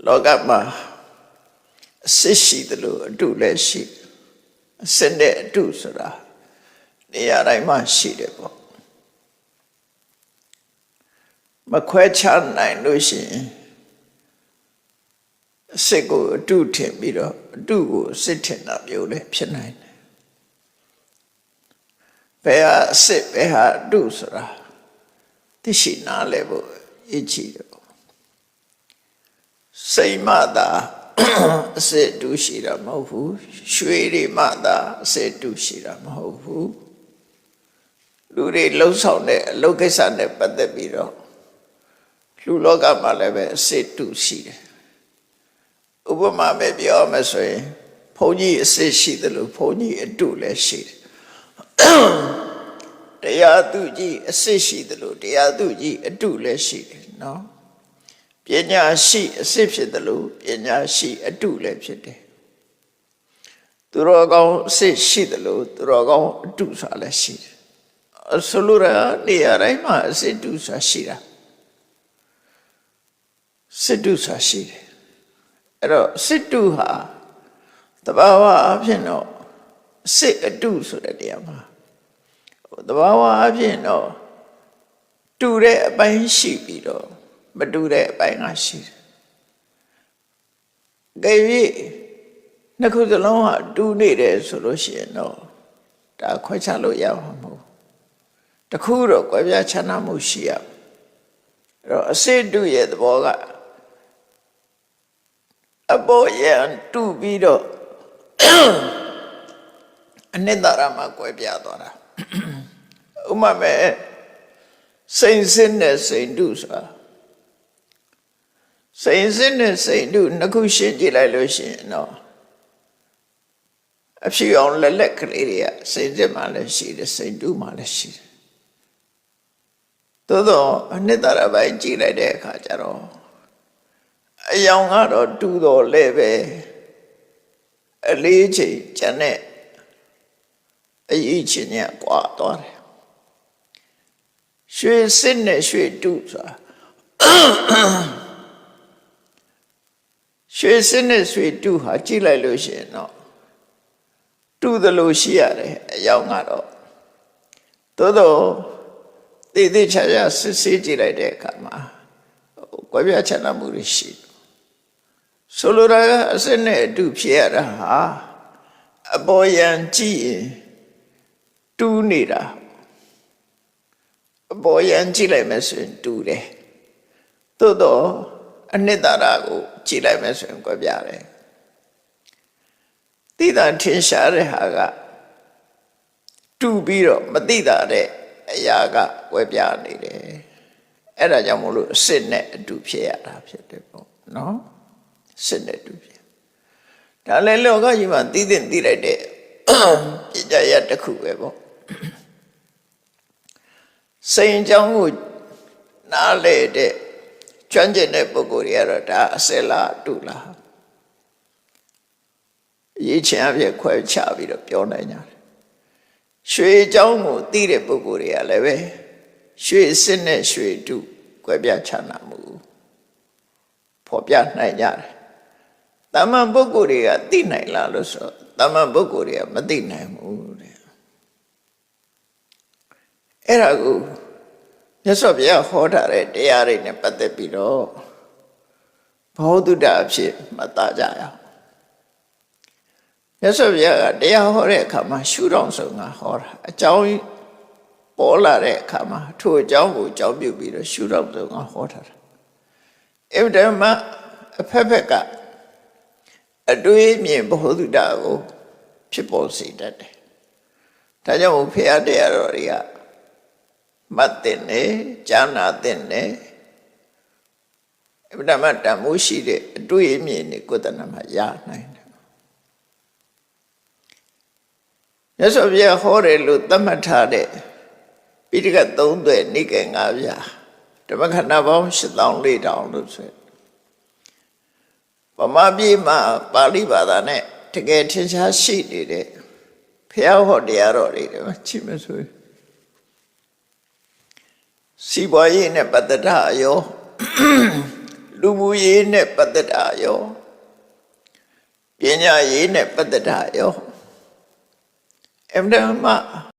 လောကမှာအစစ်ရှိတယ်လို့အတုလည်းရှိအစစ်နဲ့အတုဆိုတာနေရာတိုင်းမှာရှိတယ်ပေါ့မခွဲခြားနိုင်လို့ရှိရင်အစစ်ကိုအတုထင်ပြီးတော့အတုကိုအစစ်ထင်တာမျိုးလည်းဖြစ်နိုင်တယ်ဘယ်ဟာအစစ်ဘယ်ဟာအတုဆိုတာသိရှိနားလည်ဖို့အရေးကြီးတယ်စိတ်မှသာအစစ်တူရှိတာမဟုတ်ဘူးရွှေတွေမှသာအစစ်တူရှိတာမဟုတ်ဘူးလူတွေလှုပ်ဆောင်တဲ့အလုပ်ကိစ္စနဲ့ပတ်သက်ပြီးတော့လူလောကမှာလည်းပဲအစစ်တူရှိတယ်ဥပမာပဲပြောမယ်ဆိုရင်ဘုန်းကြီးအစစ်ရှိတယ်လို့ဘုန်းကြီးအတုလည်းရှိတယ်တရားသူကြီးအစစ်ရှိတယ်လို့တရားသူကြီးအတုလည်းရှိတယ်နော်ပညာရှိအစစ်ဖြစ်တယ်လို့ပညာရှိအတုလည်းဖြစ်တယ်သူတော်ကောင်းအစစ်ရှိတယ်လို့သူတော်ကောင်းအတုဆိုတာလည်းရှိတယ်ဆိုလိုတာနေရာတိုင်းမှာအစစ်တုဆိုတာရှိတာစစ်တုဆိုတာရှိတယ်အဲ့တော့စစ်တုဟာတဘာဝအဖြစ်တော့စစ်အတုဆိုတဲ့နေရာမှာတဘာဝအဖြစ်တော့တူတဲ့အပိုင်းရှိပြီးတော့မတူတဲ့အပိုင်းကရှိတယ်။ကြည့်နှစ်ခုစလုံးဟာတူနေတယ်ဆိုလို့ရှိရင်တော့ဒါခွဲခြားလို့ရမှာမဟုတ်။တခုတော့ကွဲပြားခြားနားမှုရှိရ။အဲ့တော့အစစ်တူရဲ့သဘောကအပေါ်ရန်တူပြီးတော့အနှစ်သာရမှာကွဲပြားသွားတာ။ဥပမာမဲ့စိန်စစ်နဲ့စိန်တုဆိုတာစိန်စစ်နဲ့စိန်တုနှစ်ခုရှင်းကြည့်လိုက်လို့ရှိရင်တော့အဖြူအောင်လက်လက်ကလေးတွေကစိန်စစ်မှလည်းရှိတယ်စိန်တုမှလည်းရှိတယ်သို့တော့အနှစ်သာရပိုင်းကြည့်လိုက်တဲ့အခါကျတော့အယောင်ကတော့တူတော်လဲပဲအလေးချိန်ကျန်တဲ့အရေးချင်းညကွာသွားတယ်ရွှေစစ်နဲ့ရွှေတုဆိုတာရွှေစစ်နဲ့ရွှေတုဟာကြည့်လိုက်လို့ရှိရင်တော့တူသလိုရှိရတယ်အယောင်ကတော့သို့တော့တည်တည်ချာချာစစ်ဆေးကြည့်လိုက်တဲ့အခါမှာကွဲပြားခြားနားမှုတွေရှိတယ်ဆိုလိုတာကအစစ်နဲ့အတုဖြစ်ရတာဟာအပေါ်ယံကြည့်ရင်တူနေတာအပေါ်ယံကြည့်လိုက်မယ်ဆိုရင်တူတယ်သို့တော့အနှစ်သာရကိုကြည့်လိုက်မယ်ဆိုရင်ကွဲပြားတယ်သိတာထင်ရှားတဲ့ဟာကတူပြီးတော့မသိတာတဲ့အရာကကွဲပြားနေတယ်အဲ့ဒါကြောင့်မို့လို့အစစ်နဲ့အတူဖြစ်ရတာဖြစ်တယ်ပေါ့နော်စစ်နဲ့တူဖြစ်ဒါလည်းလောကကြီးမှာသိသိလိုက်တဲ့ပညာရတစ်ခုပဲပေါ့စိန်ကြောင်းကိုနားလေတဲ့ကျွမ်းကျင်တဲ့ပုဂ္ဂိုလ်တွေကတော့ဒါအစလားအတုလားရေးချင်အဖြစ်ခွဲခြားပြီးတော့ပြောနိုင်ကြတယ်ရွှေကြောင်းကိုသိတဲ့ပုဂ္ဂိုလ်တွေကလည်းပဲရွှေစစ်နဲ့ရွှေတုကွဲပြားခြားနာမှုဖော်ပြနိုင်ကြတယ်တမန်ပုဂ္ဂိုလ်တွေကသိနိုင်လားလို့ဆိုတမန်ပုဂ္ဂိုလ်တွေကမသိနိုင်ဘူးတဲ့အဲ့ဒါကိုမြတ်စွာဘုရားဟောထားတဲ့တရားတွေနဲ့ပတ်သက်ပြီးတော့ဘောဓုတအဖြစ်မှတ်သားကြရအောင်မြတ်စွာဘုရားကတရားဟောတဲ့အခါမှာရှုထောင့်ဆုံးကဟောတာအကြောင်းပေါ်လာတဲ့အခါမှာထိုအကြောင်းကိုအကြောင်းပြုပြီးတော့ရှုထောင့်ဆုံးကဟောထားတာအဲ့ဒါမှအဖက်ဖက်ကအတွေးမြင်ဘောဓုတကိုဖြစ်ပေါ်စေတတ်တယ်ဒါကြောင့်ဘုရားတရားတော်တွေကမတ်တဲ့နဲ့ဉာဏ်နာတဲ့နဲ့အဗ္ဗဓမ္မတန်မိုးရှိတဲ့အတွေ့အမြင်တွေကိုယ်တဏ္ဍမှာရနိုင်တယ်မြတ်စွာဘုရားဟောတယ်လို့သတ်မှတ်ထားတဲ့ပိဋကတ်3 သွဲ့နိကေ9 ပြားဓမ္မခဏပေါင်း84,000လို့ဆိုဗမာပြည်မှာပါဠိဘာသာနဲ့တကယ်ထင်ရှားရှိနေတဲ့ဘုရားဟောတရားတော်တွေကြည့်မဆိုစီပွားရေးနဲ့ပတ်သက်တာရော လူမှုရေးနဲ့ပတ်သက်တာရောပညာရေးနဲ့ပတ်သက်တာရောအမှန်တမ်း